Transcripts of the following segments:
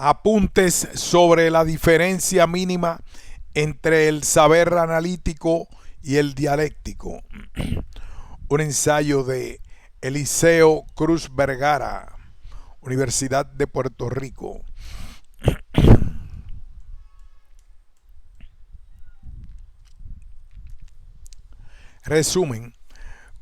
Apuntes sobre la diferencia mínima entre el saber analítico y el dialéctico. Un ensayo de Eliseo Cruz Vergara, Universidad de Puerto Rico. Resumen: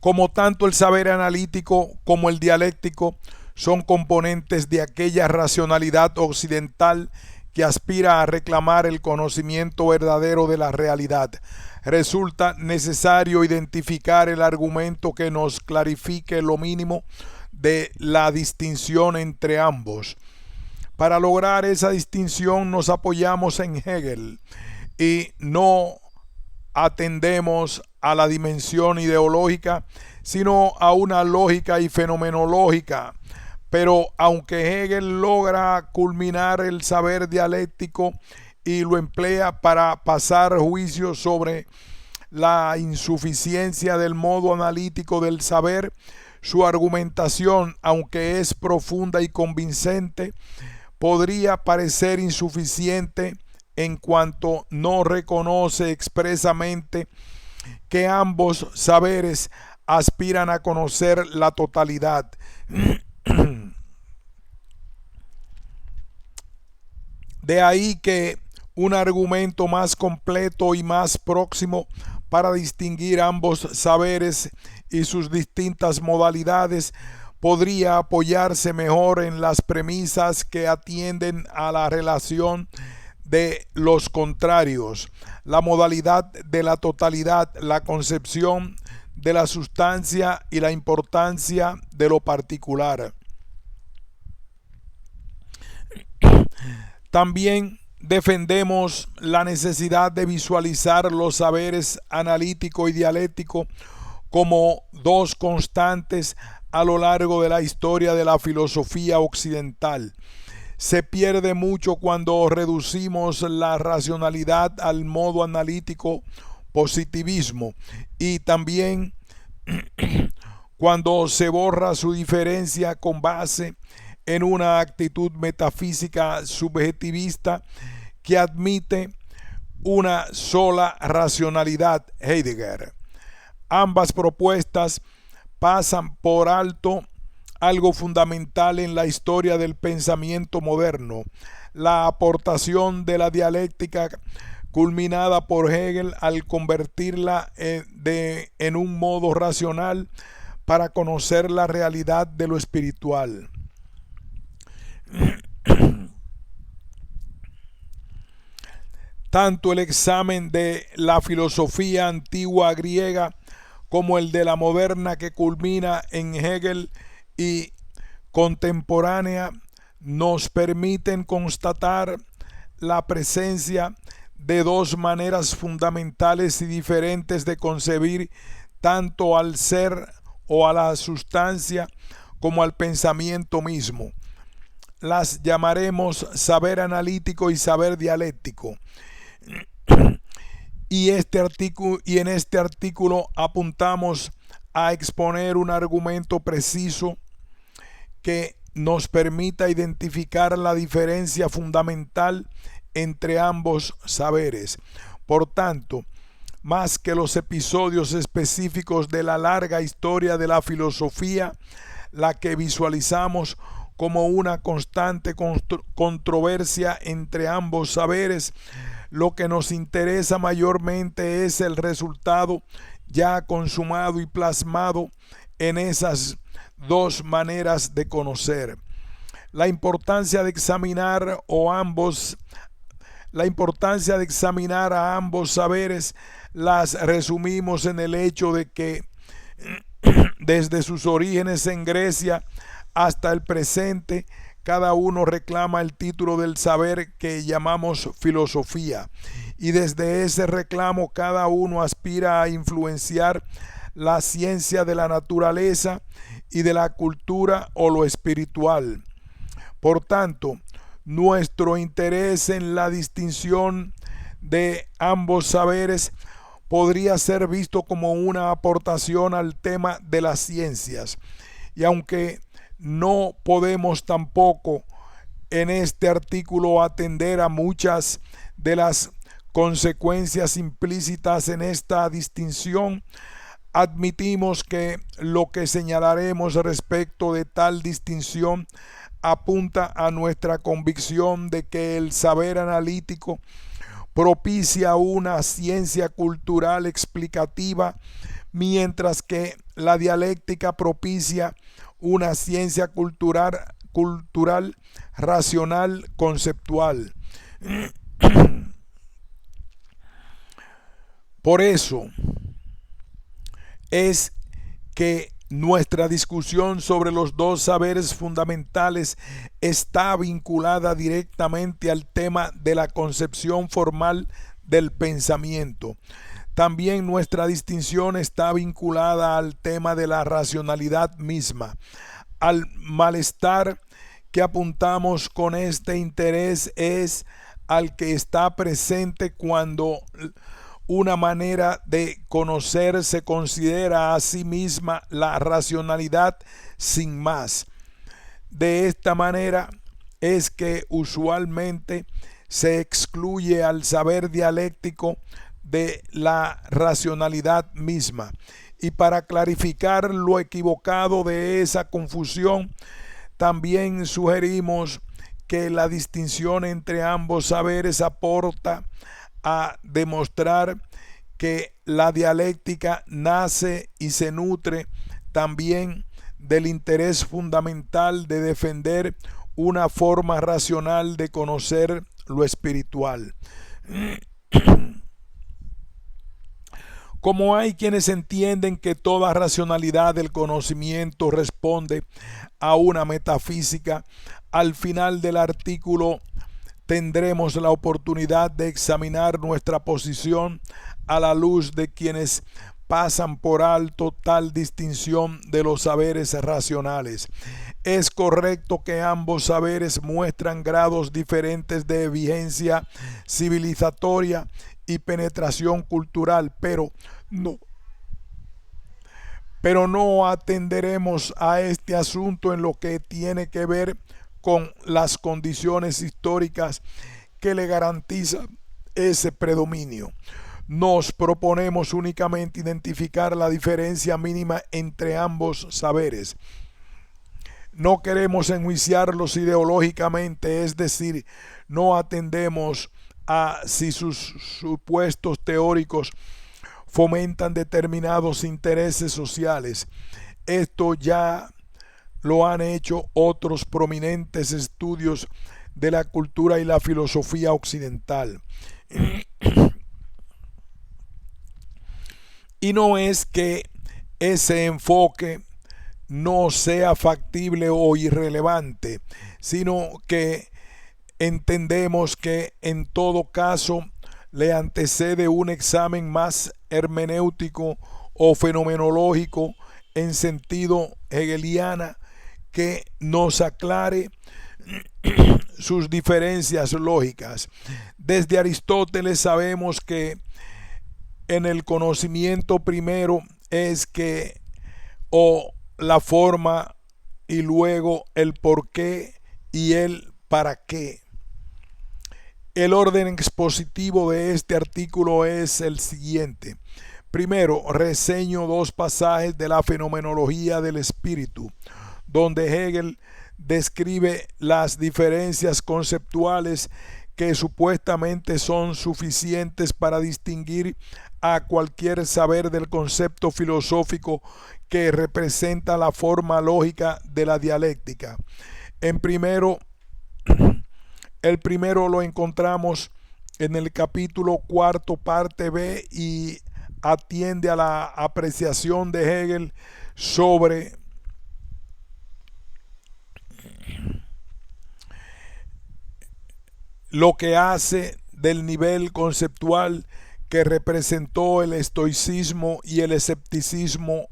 como tanto el saber analítico como el dialéctico son componentes de aquella racionalidad occidental que aspira a reclamar el conocimiento verdadero de la realidad, resulta necesario identificar el argumento que nos clarifique lo mínimo de la distinción entre ambos. Para lograr esa distinción nos apoyamos en Hegel y no atendemos a la dimensión ideológica, sino a una lógica y fenomenológica. Pero aunque Hegel logra culminar el saber dialéctico y lo emplea para pasar juicio sobre la insuficiencia del modo analítico del saber, su argumentación, aunque es profunda y convincente, podría parecer insuficiente en cuanto no reconoce expresamente que ambos saberes aspiran a conocer la totalidad. De ahí que un argumento más completo y más próximo para distinguir ambos saberes y sus distintas modalidades podría apoyarse mejor en las premisas que atienden a la relación de los contrarios, la modalidad de la totalidad, la concepción de la sustancia y la importancia de lo particular. También defendemos la necesidad de visualizar los saberes analítico y dialéctico como dos constantes a lo largo de la historia de la filosofía occidental. Se pierde mucho cuando reducimos la racionalidad al modo analítico positivismo y también cuando se borra su diferencia con base en una actitud metafísica subjetivista que admite una sola racionalidad, Heidegger. Ambas propuestas pasan por alto algo fundamental en la historia del pensamiento moderno, la aportación de la dialéctica culminada por Hegel al convertirla en un modo racional para conocer la realidad de lo espiritual. Tanto el examen de la filosofía antigua griega como el de la moderna que culmina en Hegel y contemporánea nos permiten constatar la presencia de dos maneras fundamentales y diferentes de concebir tanto al ser o a la sustancia como al pensamiento mismo. Las llamaremos saber analítico y saber dialéctico. Y en este artículo apuntamos a exponer un argumento preciso que nos permita identificar la diferencia fundamental entre ambos saberes. Por tanto, más que los episodios específicos de la larga historia de la filosofía, la que visualizamos como una constante controversia entre ambos saberes, lo que nos interesa mayormente es el resultado ya consumado y plasmado en esas dos maneras de conocer. La importancia de examinar a ambos saberes las resumimos en el hecho de que desde sus orígenes en Grecia hasta el presente, cada uno reclama el título del saber que llamamos filosofía, y desde ese reclamo cada uno aspira a influenciar la ciencia de la naturaleza y de la cultura o lo espiritual. Por tanto, nuestro interés en la distinción de ambos saberes podría ser visto como una aportación al tema de las ciencias, y aunque no podemos tampoco en este artículo atender a muchas de las consecuencias implícitas en esta distinción, admitimos que lo que señalaremos respecto de tal distinción apunta a nuestra convicción de que el saber analítico propicia una ciencia cultural explicativa, mientras que la dialéctica propicia una ciencia cultural racional conceptual. Por eso es que nuestra discusión sobre los dos saberes fundamentales está vinculada directamente al tema de la concepción formal del pensamiento. También nuestra distinción está vinculada al tema de la racionalidad misma. Al malestar que apuntamos con este interés es al que está presente cuando una manera de conocer se considera a sí misma la racionalidad sin más. De esta manera es que usualmente se excluye al saber dialéctico de la racionalidad misma. Y para clarificar lo equivocado de esa confusión, también sugerimos que la distinción entre ambos saberes aporta a demostrar que la dialéctica nace y se nutre también del interés fundamental de defender una forma racional de conocer lo espiritual. Como hay quienes entienden que toda racionalidad del conocimiento responde a una metafísica, al final del artículo tendremos la oportunidad de examinar nuestra posición a la luz de quienes pasan por alto tal distinción de los saberes racionales. Es correcto que ambos saberes muestran grados diferentes de vigencia civilizatoria y penetración cultural, pero no atenderemos a este asunto en lo que tiene que ver con las condiciones históricas que le garantizan ese predominio. Nos proponemos únicamente identificar la diferencia mínima entre ambos saberes. No queremos enjuiciarlos ideológicamente, es decir, no atendemos a si sus supuestos teóricos fomentan determinados intereses sociales. Esto ya lo han hecho otros prominentes estudios de la cultura y la filosofía occidental. Y no es que ese enfoque no sea factible o irrelevante, sino que entendemos que en todo caso le antecede un examen más hermenéutico o fenomenológico en sentido hegeliana que nos aclare sus diferencias lógicas. Desde Aristóteles sabemos que en el conocimiento primero es que o la forma y luego el por qué y el para qué. El orden expositivo de este artículo es el siguiente. Primero, reseño dos pasajes de la fenomenología del espíritu, donde Hegel describe las diferencias conceptuales que supuestamente son suficientes para distinguir a cualquier saber del concepto filosófico que representa la forma lógica de la dialéctica. El primero lo encontramos en el capítulo cuarto, parte B, y atiende a la apreciación de Hegel sobre lo que hace del nivel conceptual que representó el estoicismo y el escepticismo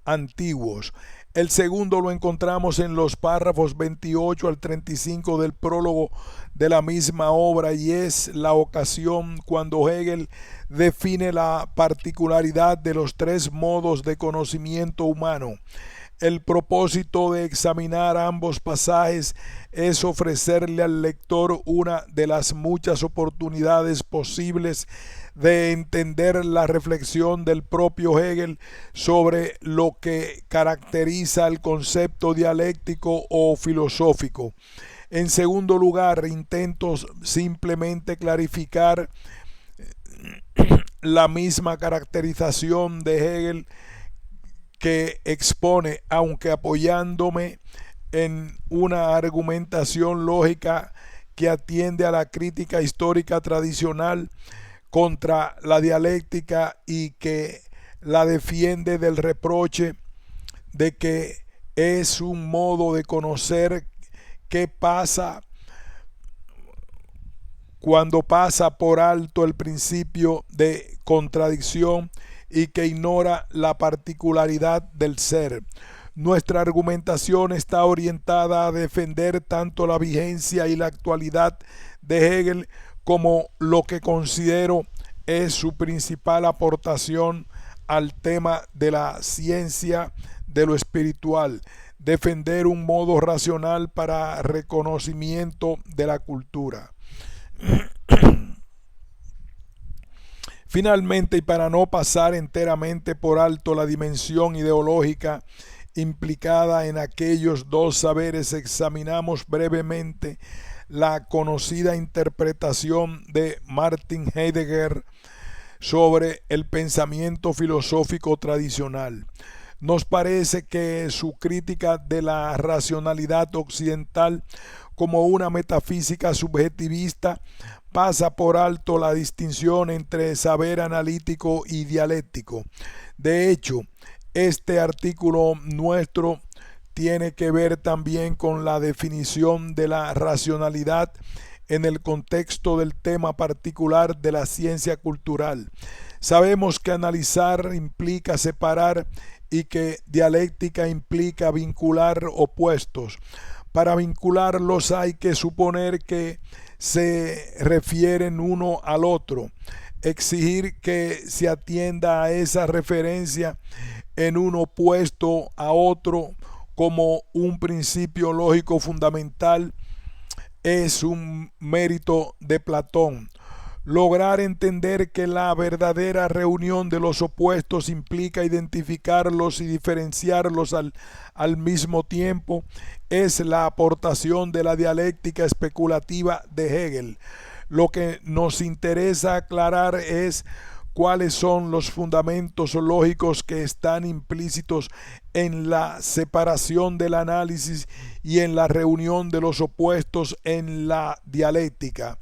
antiguos. El segundo lo encontramos en los párrafos 28 al 35 del prólogo de la misma obra, y es la ocasión cuando Hegel define la particularidad de los tres modos de conocimiento humano. El propósito de examinar ambos pasajes es ofrecerle al lector una de las muchas oportunidades posibles de entender la reflexión del propio Hegel sobre lo que caracteriza el concepto dialéctico o filosófico. En segundo lugar, intento simplemente clarificar la misma caracterización de Hegel que expone, aunque apoyándome en una argumentación lógica que atiende a la crítica histórica tradicional contra la dialéctica y que la defiende del reproche de que es un modo de conocer qué pasa cuando pasa por alto el principio de contradicción y que ignora la particularidad del ser. Nuestra argumentación está orientada a defender tanto la vigencia y la actualidad de Hegel como lo que considero es su principal aportación al tema de la ciencia de lo espiritual, defender un modo racional para reconocimiento de la cultura. Finalmente, y para no pasar enteramente por alto la dimensión ideológica implicada en aquellos dos saberes, examinamos brevemente la conocida interpretación de Martin Heidegger sobre el pensamiento filosófico tradicional. Nos parece que su crítica de la racionalidad occidental como una metafísica subjetivista pasa por alto la distinción entre saber analítico y dialéctico. De hecho, este artículo nuestro tiene que ver también con la definición de la racionalidad en el contexto del tema particular de la ciencia cultural. Sabemos que analizar implica separar y que dialéctica implica vincular opuestos. Para vincularlos hay que suponer que se refieren uno al otro, exigir que se atienda a esa referencia en un opuesto a otro como un principio lógico fundamental es un mérito de Platón. Lograr entender que la verdadera reunión de los opuestos implica identificarlos y diferenciarlos al mismo tiempo es la aportación de la dialéctica especulativa de Hegel. Lo que nos interesa aclarar es cuáles son los fundamentos lógicos que están implícitos en la separación del análisis y en la reunión de los opuestos en la dialéctica.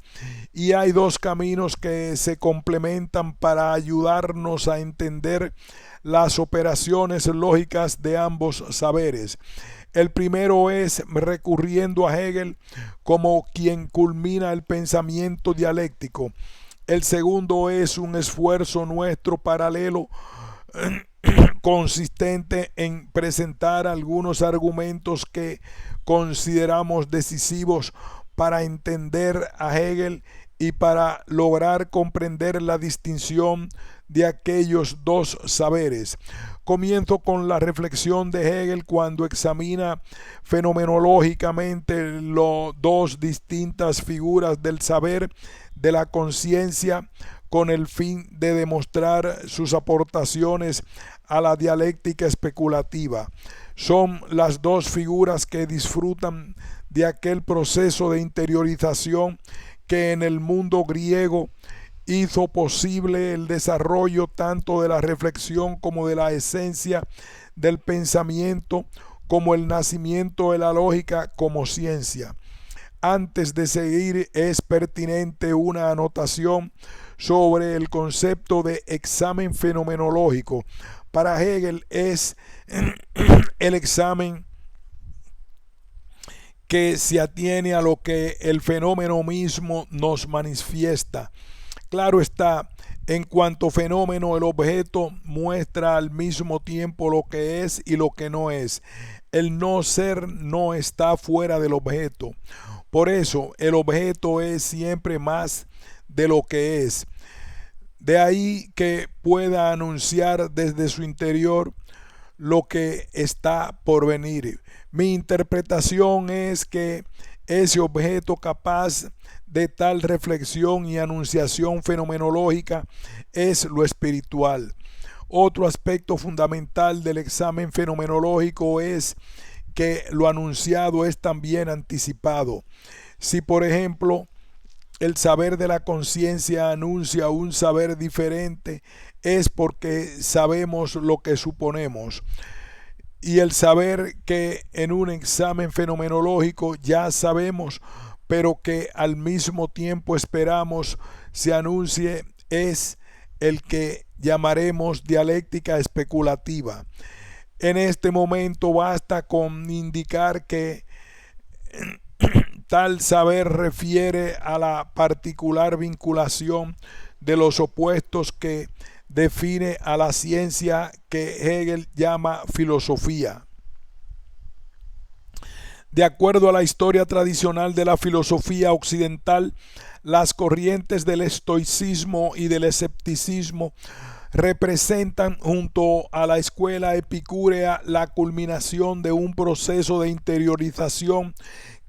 Y hay dos caminos que se complementan para ayudarnos a entender las operaciones lógicas de ambos saberes. El primero es recurriendo a Hegel como quien culmina el pensamiento dialéctico. El segundo es un esfuerzo nuestro paralelo consistente en presentar algunos argumentos que consideramos decisivos para entender a Hegel y para lograr comprender la distinción de aquellos dos saberes. Comienzo con la reflexión de Hegel cuando examina fenomenológicamente las dos distintas figuras del saber de la conciencia con el fin de demostrar sus aportaciones a la dialéctica especulativa. Son las dos figuras que disfrutan de aquel proceso de interiorización que en el mundo griego hizo posible el desarrollo tanto de la reflexión como de la esencia del pensamiento, como el nacimiento de la lógica como ciencia. Antes de seguir, es pertinente una anotación sobre el concepto de examen fenomenológico. Para Hegel es el examen que se atiene a lo que el fenómeno mismo nos manifiesta. Claro está, en cuanto fenómeno, el objeto muestra al mismo tiempo lo que es y lo que no es. El no ser no está fuera del objeto. Por eso, el objeto es siempre más de lo que es. De ahí que pueda anunciar desde su interior lo que está por venir. Mi interpretación es que ese objeto capaz de tal reflexión y anunciación fenomenológica es lo espiritual. Otro aspecto fundamental del examen fenomenológico es que lo anunciado es también anticipado. Si, por ejemplo, el saber de la conciencia anuncia un saber diferente, es porque sabemos lo que suponemos. Y el saber que en un examen fenomenológico ya sabemos, pero que al mismo tiempo esperamos se anuncie, es el que llamaremos dialéctica especulativa. En este momento basta con indicar que tal saber refiere a la particular vinculación de los opuestos que define a la ciencia que Hegel llama filosofía. De acuerdo a la historia tradicional de la filosofía occidental, las corrientes del estoicismo y del escepticismo representan junto a la escuela epicúrea la culminación de un proceso de interiorización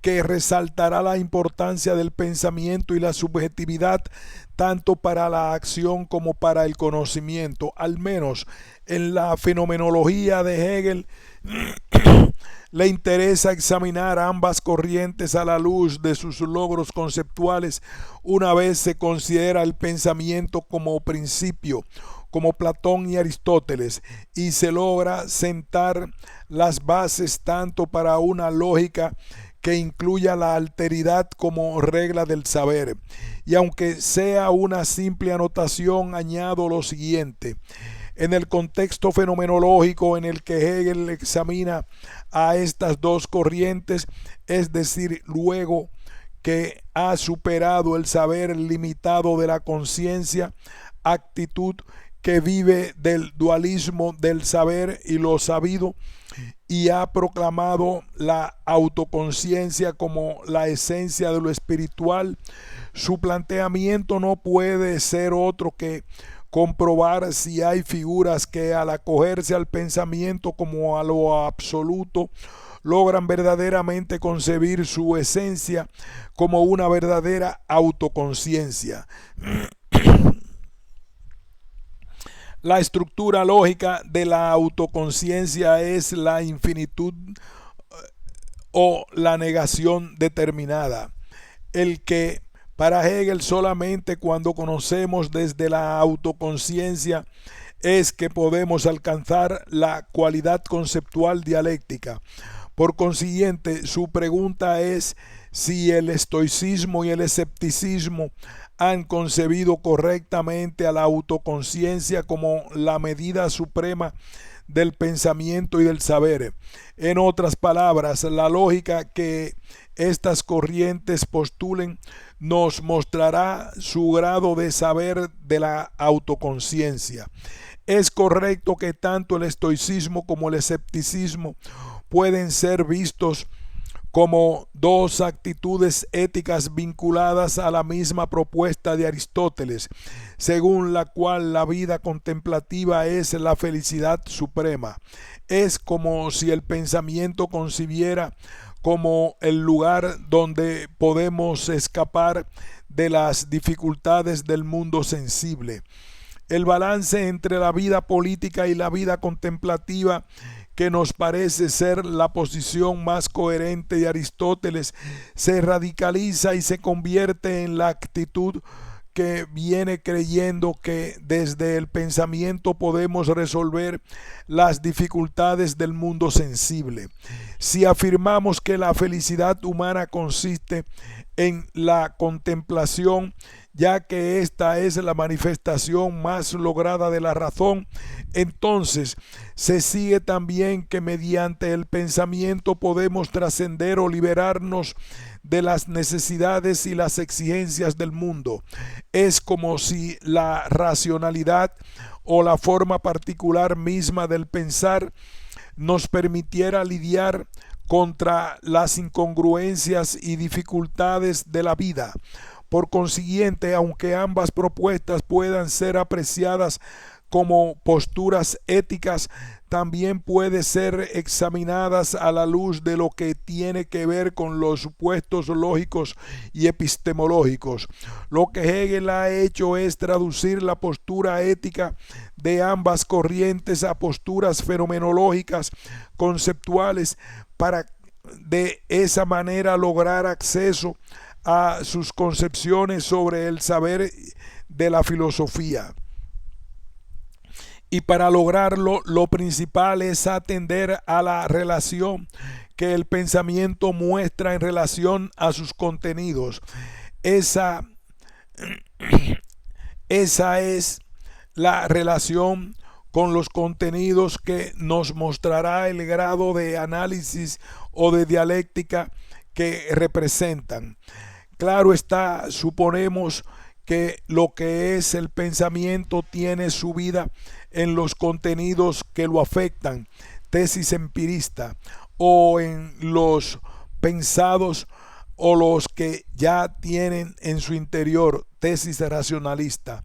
que resaltará la importancia del pensamiento y la subjetividad tanto para la acción como para el conocimiento. Al menos en la fenomenología de Hegel le interesa examinar ambas corrientes a la luz de sus logros conceptuales una vez se considera el pensamiento como principio, como Platón y Aristóteles, y se logra sentar las bases tanto para una lógica que incluya la alteridad como regla del saber. Y aunque sea una simple anotación, añado lo siguiente. En el contexto fenomenológico en el que Hegel examina a estas dos corrientes, es decir, luego que ha superado el saber limitado de la conciencia, actitud que vive del dualismo del saber y lo sabido, y ha proclamado la autoconciencia como la esencia de lo espiritual, su planteamiento no puede ser otro que comprobar si hay figuras que al acogerse al pensamiento como a lo absoluto logran verdaderamente concebir su esencia como una verdadera autoconciencia. La estructura lógica de la autoconciencia es la infinitud o la negación determinada. El que para Hegel solamente cuando conocemos desde la autoconciencia es que podemos alcanzar la cualidad conceptual dialéctica. Por consiguiente, su pregunta es si el estoicismo y el escepticismo han concebido correctamente a la autoconciencia como la medida suprema del pensamiento y del saber. En otras palabras, la lógica que estas corrientes postulen nos mostrará su grado de saber de la autoconciencia. Es correcto que tanto el estoicismo como el escepticismo pueden ser vistos como dos actitudes éticas vinculadas a la misma propuesta de Aristóteles, según la cual la vida contemplativa es la felicidad suprema. Es como si el pensamiento concibiera como el lugar donde podemos escapar de las dificultades del mundo sensible. El balance entre la vida política y la vida contemplativa, que nos parece ser la posición más coherente de Aristóteles, se radicaliza y se convierte en la actitud que viene creyendo que desde el pensamiento podemos resolver las dificultades del mundo sensible. Si afirmamos que la felicidad humana consiste en la contemplación, ya que esta es la manifestación más lograda de la razón, entonces se sigue también que mediante el pensamiento podemos trascender o liberarnos de las necesidades y las exigencias del mundo. Es como si la racionalidad o la forma particular misma del pensar nos permitiera lidiar contra las incongruencias y dificultades de la vida. Por consiguiente, aunque ambas propuestas puedan ser apreciadas como posturas éticas, también puede ser examinadas a la luz de lo que tiene que ver con los supuestos lógicos y epistemológicos. Lo que Hegel ha hecho es traducir la postura ética de ambas corrientes a posturas fenomenológicas conceptuales para de esa manera lograr acceso a sus concepciones sobre el saber de la filosofía. Y para lograrlo, lo principal es atender a la relación que el pensamiento muestra en relación a sus contenidos. Esa es la relación con los contenidos que nos mostrará el grado de análisis o de dialéctica que representan. Claro está, suponemos que lo que es el pensamiento tiene su vida en los contenidos que lo afectan, tesis empirista, o en los pensados o los que ya tienen en su interior, tesis racionalista.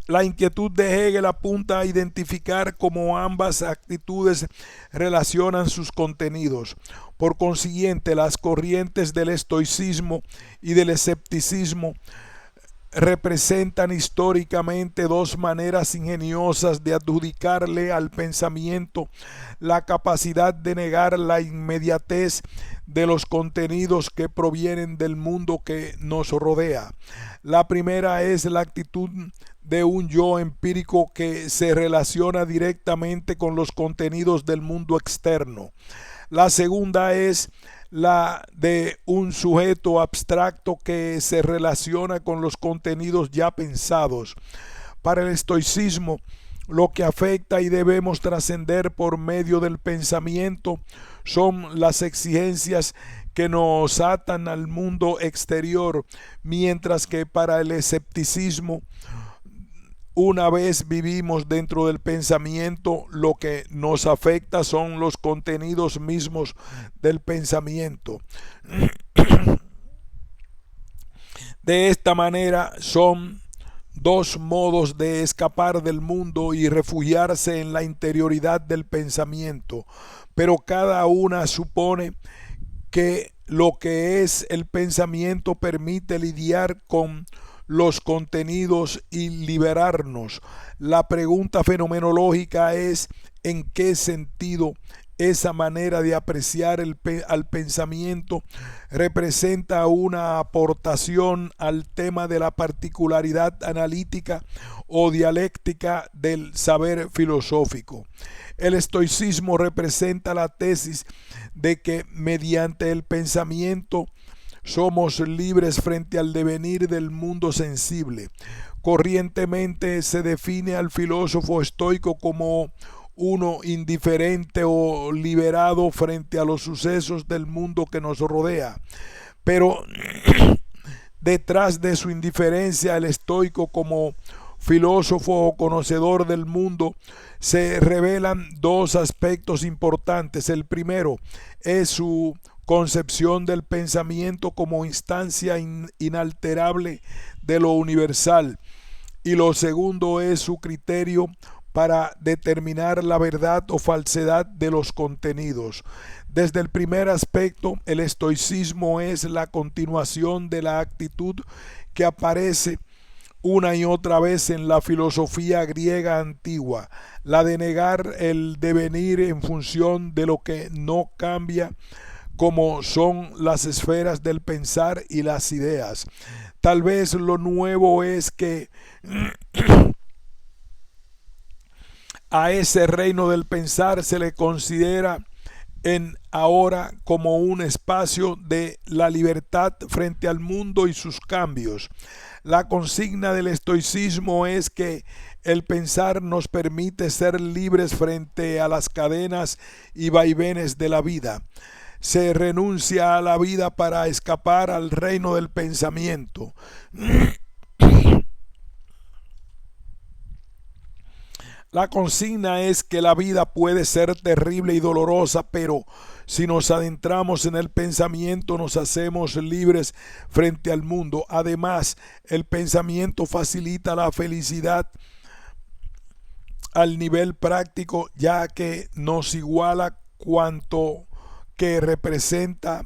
La inquietud de Hegel apunta a identificar cómo ambas actitudes relacionan sus contenidos. Por consiguiente, las corrientes del estoicismo y del escepticismo representan históricamente dos maneras ingeniosas de adjudicarle al pensamiento la capacidad de negar la inmediatez de los contenidos que provienen del mundo que nos rodea. La primera es la actitud de un yo empírico que se relaciona directamente con los contenidos del mundo externo. La segunda es la de un sujeto abstracto que se relaciona con los contenidos ya pensados. Para el estoicismo, lo que afecta y debemos trascender por medio del pensamiento son las exigencias que nos atan al mundo exterior, mientras que para el escepticismo, una vez vivimos dentro del pensamiento, lo que nos afecta son los contenidos mismos del pensamiento. De esta manera son dos modos de escapar del mundo y refugiarse en la interioridad del pensamiento, pero cada una supone que lo que es el pensamiento permite lidiar con los contenidos y liberarnos. La pregunta fenomenológica es en qué sentido esa manera de apreciar al pensamiento representa una aportación al tema de la particularidad analítica o dialéctica del saber filosófico. El estoicismo representa la tesis de que mediante el pensamiento somos libres frente al devenir del mundo sensible. Corrientemente se define al filósofo estoico como uno indiferente o liberado frente a los sucesos del mundo que nos rodea. Pero detrás de su indiferencia, el estoico como filósofo o conocedor del mundo, se revelan dos aspectos importantes. El primero es su concepción del pensamiento como instancia inalterable de lo universal, y lo segundo es su criterio para determinar la verdad o falsedad de los contenidos. Desde el primer aspecto, el estoicismo es la continuación de la actitud que aparece una y otra vez en la filosofía griega antigua, la de negar el devenir en función de lo que no cambia, como son las esferas del pensar y las ideas. Tal vez lo nuevo es que a ese reino del pensar se le considera en ahora como un espacio de la libertad frente al mundo y sus cambios. La consigna del estoicismo es que el pensar nos permite ser libres frente a las cadenas y vaivenes de la vida. Se renuncia a la vida para escapar al reino del pensamiento. La consigna es que la vida puede ser terrible y dolorosa, pero si nos adentramos en el pensamiento nos hacemos libres frente al mundo. Además, el pensamiento facilita la felicidad al nivel práctico, ya que nos iguala cuanto que representa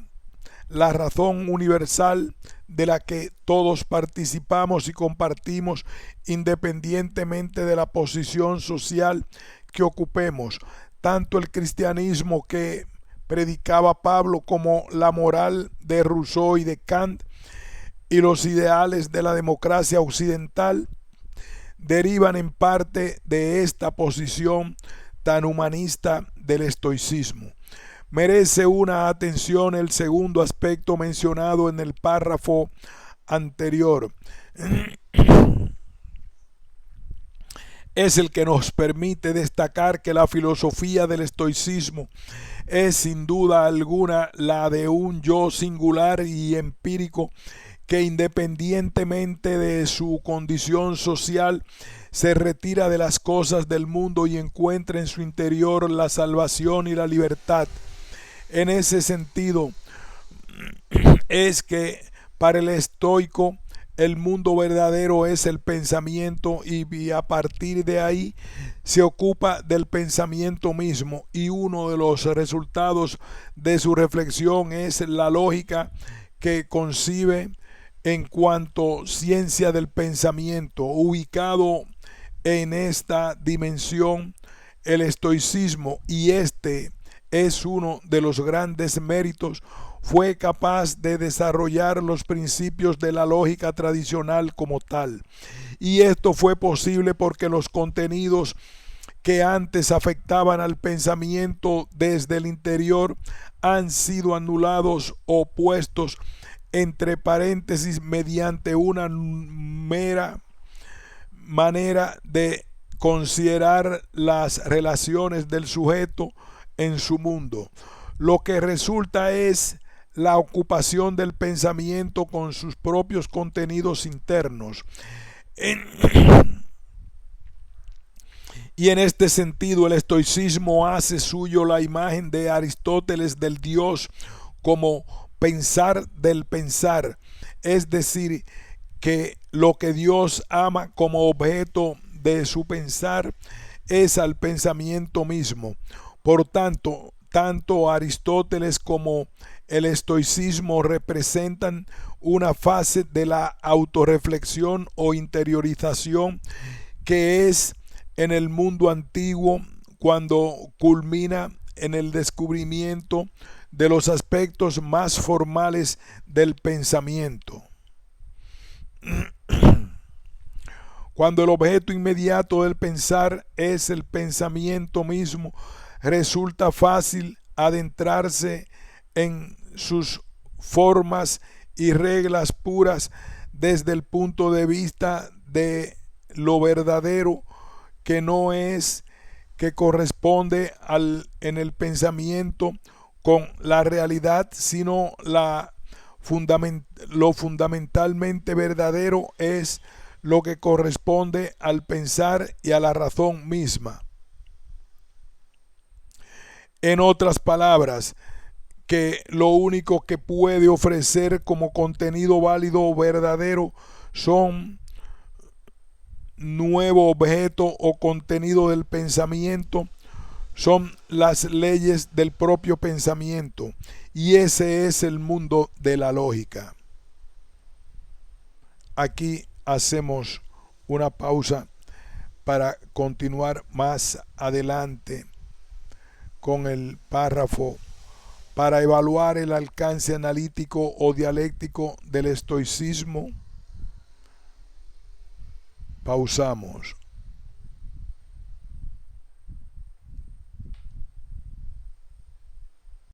la razón universal de la que todos participamos y compartimos independientemente de la posición social que ocupemos. Tanto el cristianismo que predicaba Pablo como la moral de Rousseau y de Kant y los ideales de la democracia occidental derivan en parte de esta posición tan humanista del estoicismo. Merece una atención el segundo aspecto mencionado en el párrafo anterior. Es el que nos permite destacar que la filosofía del estoicismo es sin duda alguna la de un yo singular y empírico que independientemente de su condición social se retira de las cosas del mundo y encuentra en su interior la salvación y la libertad. En ese sentido es que para el estoico el mundo verdadero es el pensamiento y a partir de ahí se ocupa del pensamiento mismo, y uno de los resultados de su reflexión es la lógica que concibe en cuanto ciencia del pensamiento. Ubicado en esta dimensión el estoicismo, y este es uno de los grandes méritos, fue capaz de desarrollar los principios de la lógica tradicional como tal. Y esto fue posible porque los contenidos que antes afectaban al pensamiento desde el interior han sido anulados o puestos entre paréntesis mediante una mera manera de considerar las relaciones del sujeto en su mundo. Lo que resulta es la ocupación del pensamiento con sus propios contenidos internos. Y en este sentido el estoicismo hace suyo la imagen de Aristóteles del Dios como pensar del pensar, es decir, que lo que Dios ama como objeto de su pensar es al pensamiento mismo. Por tanto, tanto Aristóteles como el estoicismo representan una fase de la autorreflexión o interiorización que es en el mundo antiguo cuando culmina en el descubrimiento de los aspectos más formales del pensamiento. Cuando el objeto inmediato del pensar es el pensamiento mismo, resulta fácil adentrarse en sus formas y reglas puras desde el punto de vista de lo verdadero, que no es que corresponde en el pensamiento con la realidad, sino lo fundamentalmente verdadero es lo que corresponde al pensar y a la razón misma. En otras palabras, que lo único que puede ofrecer como contenido válido o verdadero son nuevo objeto o contenido del pensamiento, son las leyes del propio pensamiento, y ese es el mundo de la lógica. Aquí hacemos una pausa para continuar más adelante con el párrafo para evaluar el alcance analítico o dialéctico del estoicismo. Pausamos.